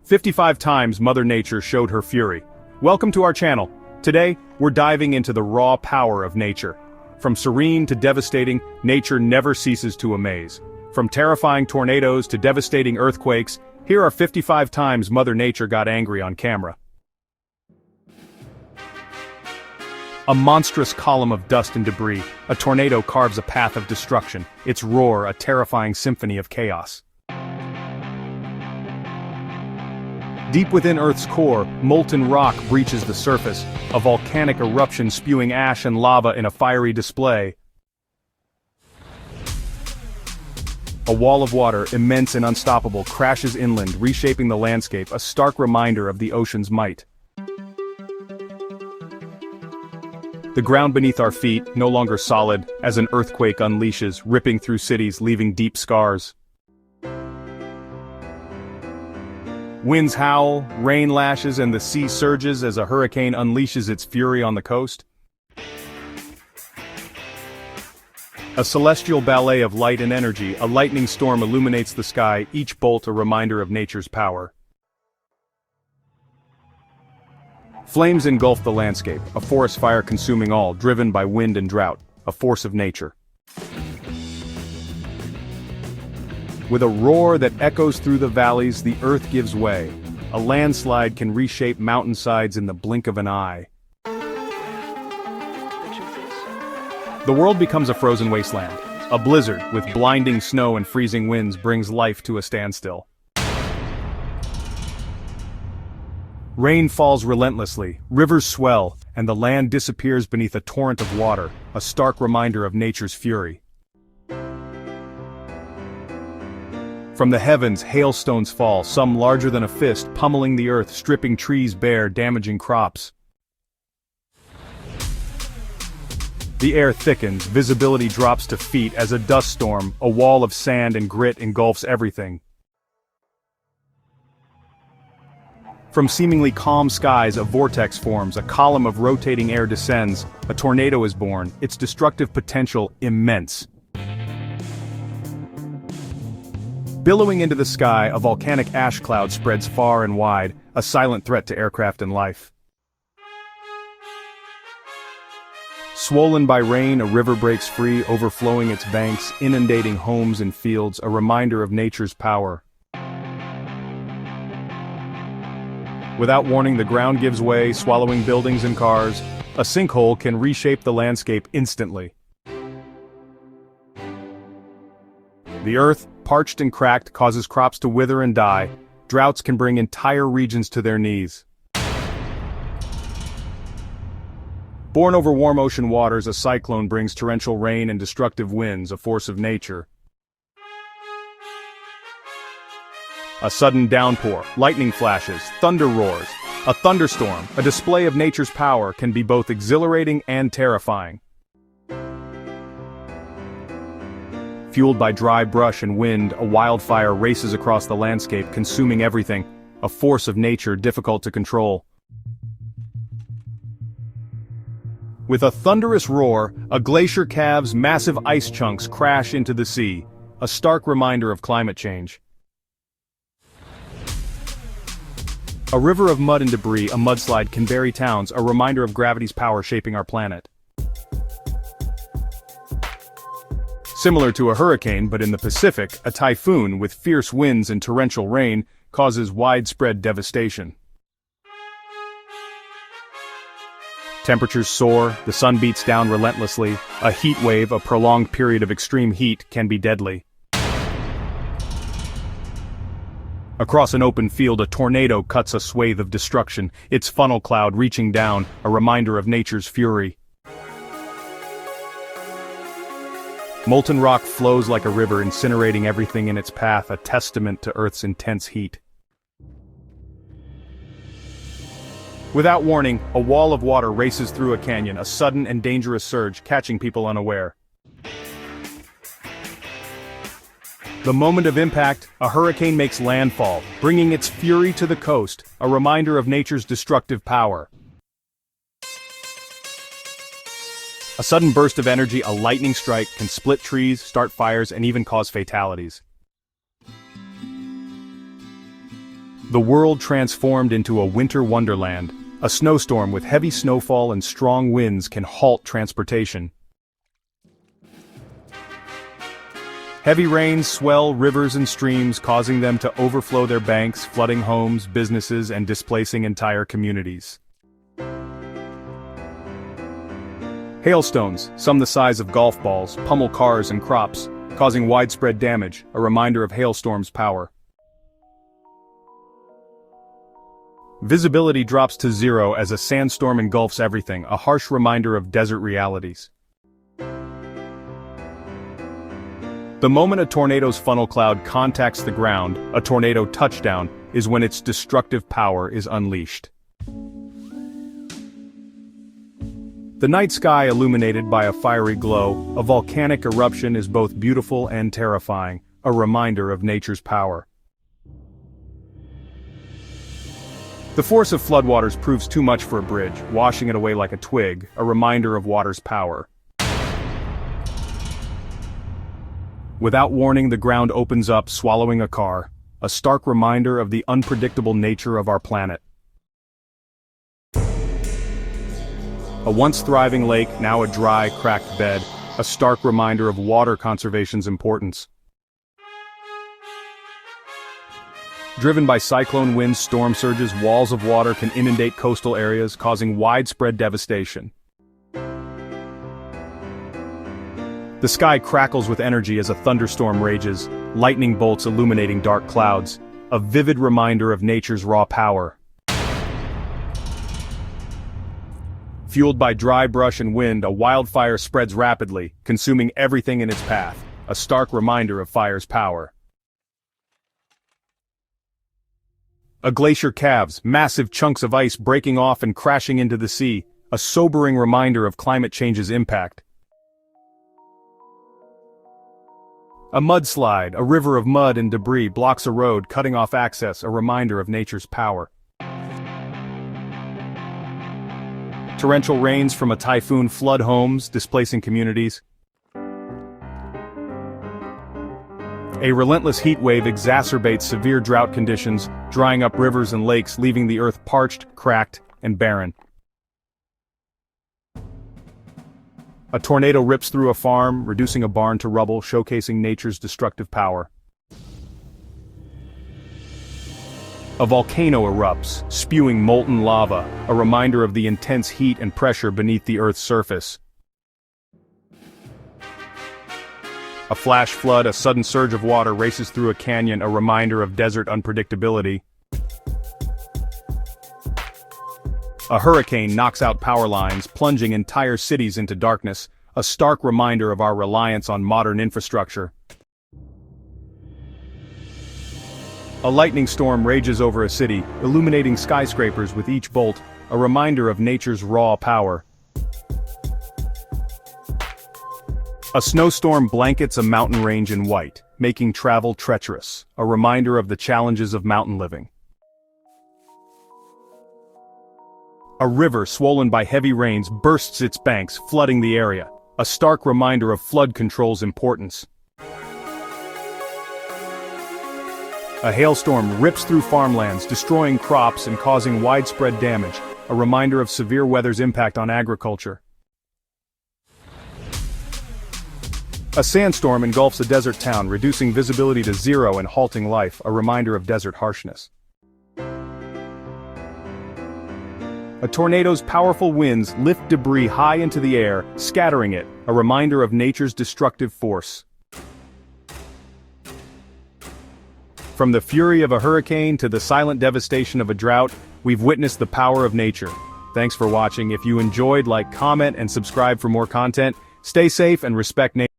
55 times Mother Nature showed her fury. Welcome to our channel. Today, we're diving into the raw power of nature. From serene to devastating, nature never ceases to amaze. From terrifying tornadoes to devastating earthquakes, here are 55 times Mother Nature got angry on camera. A monstrous column of dust and debris, a tornado carves a path of destruction, its roar a terrifying symphony of chaos. Deep within Earth's core, molten rock breaches the surface, a volcanic eruption spewing ash and lava in a fiery display. A wall of water, immense and unstoppable, crashes inland, reshaping the landscape, a stark reminder of the ocean's might. The ground beneath our feet, no longer solid, as an earthquake unleashes, ripping through cities, leaving deep scars. Winds howl, rain lashes, and the sea surges as a hurricane unleashes its fury on the coast. A celestial ballet of light and energy, a lightning storm illuminates the sky, each bolt a reminder of nature's power. Flames engulf the landscape, a forest fire consuming all, driven by wind and drought, a force of nature. With a roar that echoes through the valleys, the earth gives way. A landslide can reshape mountainsides in the blink of an eye. The world becomes a frozen wasteland. A blizzard, with blinding snow and freezing winds, brings life to a standstill. Rain falls relentlessly, rivers swell, and the land disappears beneath a torrent of water, a stark reminder of nature's fury. From the heavens, hailstones fall, some larger than a fist, pummeling the earth, stripping trees bare, damaging crops. The air thickens, visibility drops to feet as a dust storm, a wall of sand and grit engulfs everything. From seemingly calm skies, a vortex forms, a column of rotating air descends, a tornado is born, its destructive potential immense. Billowing into the sky, a volcanic ash cloud spreads far and wide, a silent threat to aircraft and life. Swollen by rain, a river breaks free, overflowing its banks, inundating homes and fields, a reminder of nature's power. Without warning, the ground gives way, swallowing buildings and cars. A sinkhole can reshape the landscape instantly. The earth, parched and cracked, causes crops to wither and die. Droughts can bring entire regions to their knees. Born over warm ocean waters, a cyclone brings torrential rain and destructive winds, a force of nature. A sudden downpour, lightning flashes, thunder roars. A thunderstorm, a display of nature's power, can be both exhilarating and terrifying. Fueled by dry brush and wind, a wildfire races across the landscape, consuming everything, a force of nature difficult to control. With a thunderous roar, a glacier calves, massive ice chunks crash into the sea, a stark reminder of climate change. A river of mud and debris, a mudslide can bury towns, a reminder of gravity's power shaping our planet. Similar to a hurricane, but in the Pacific, a typhoon with fierce winds and torrential rain causes widespread devastation. Temperatures soar, the sun beats down relentlessly, a heat wave, a prolonged period of extreme heat, can be deadly. Across an open field, a tornado cuts a swathe of destruction, its funnel cloud reaching down, a reminder of nature's fury. Molten rock flows like a river, incinerating everything in its path, a testament to Earth's intense heat. Without warning, a wall of water races through a canyon, a sudden and dangerous surge, catching people unaware. The moment of impact, a hurricane makes landfall, bringing its fury to the coast, a reminder of nature's destructive power. A sudden burst of energy, a lightning strike, can split trees, start fires, and even cause fatalities. The world transformed into a winter wonderland. A snowstorm with heavy snowfall and strong winds can halt transportation. Heavy rains swell rivers and streams, causing them to overflow their banks, flooding homes, businesses, and displacing entire communities. Hailstones, some the size of golf balls, pummel cars and crops, causing widespread damage, a reminder of hailstorms' power. Visibility drops to zero as a sandstorm engulfs everything, a harsh reminder of desert realities. The moment a tornado's funnel cloud contacts the ground, a tornado touchdown, is when its destructive power is unleashed. The night sky illuminated by a fiery glow, a volcanic eruption is both beautiful and terrifying, a reminder of nature's power. The force of floodwaters proves too much for a bridge, washing it away like a twig, a reminder of water's power. Without warning, the ground opens up, swallowing a car, a stark reminder of the unpredictable nature of our planet. A once thriving lake, now a dry, cracked bed, a stark reminder of water conservation's importance. Driven by cyclone winds, storm surges, walls of water can inundate coastal areas, causing widespread devastation. The sky crackles with energy as a thunderstorm rages, lightning bolts illuminating dark clouds, a vivid reminder of nature's raw power. Fueled by dry brush and wind, a wildfire spreads rapidly, consuming everything in its path, a stark reminder of fire's power. A glacier calves, massive chunks of ice breaking off and crashing into the sea, a sobering reminder of climate change's impact. A mudslide, a river of mud and debris, blocks a road, cutting off access, a reminder of nature's power. Torrential rains from a typhoon flood homes, displacing communities. A relentless heat wave exacerbates severe drought conditions, drying up rivers and lakes, leaving the earth parched, cracked, and barren. A tornado rips through a farm, reducing a barn to rubble, showcasing nature's destructive power. A volcano erupts, spewing molten lava, a reminder of the intense heat and pressure beneath the Earth's surface. A flash flood, a sudden surge of water races through a canyon, a reminder of desert unpredictability. A hurricane knocks out power lines, plunging entire cities into darkness, a stark reminder of our reliance on modern infrastructure. A lightning storm rages over a city, illuminating skyscrapers with each bolt, a reminder of nature's raw power. A snowstorm blankets a mountain range in white, making travel treacherous, a reminder of the challenges of mountain living. A river swollen by heavy rains bursts its banks, flooding the area, a stark reminder of flood control's importance. A hailstorm rips through farmlands, destroying crops and causing widespread damage, a reminder of severe weather's impact on agriculture. A sandstorm engulfs a desert town, reducing visibility to zero and halting life, a reminder of desert harshness. A tornado's powerful winds lift debris high into the air, scattering it, a reminder of nature's destructive force. From the fury of a hurricane to the silent devastation of a drought, we've witnessed the power of nature. Thanks for watching. If you enjoyed, like, comment, and subscribe for more content. Stay safe and respect nature.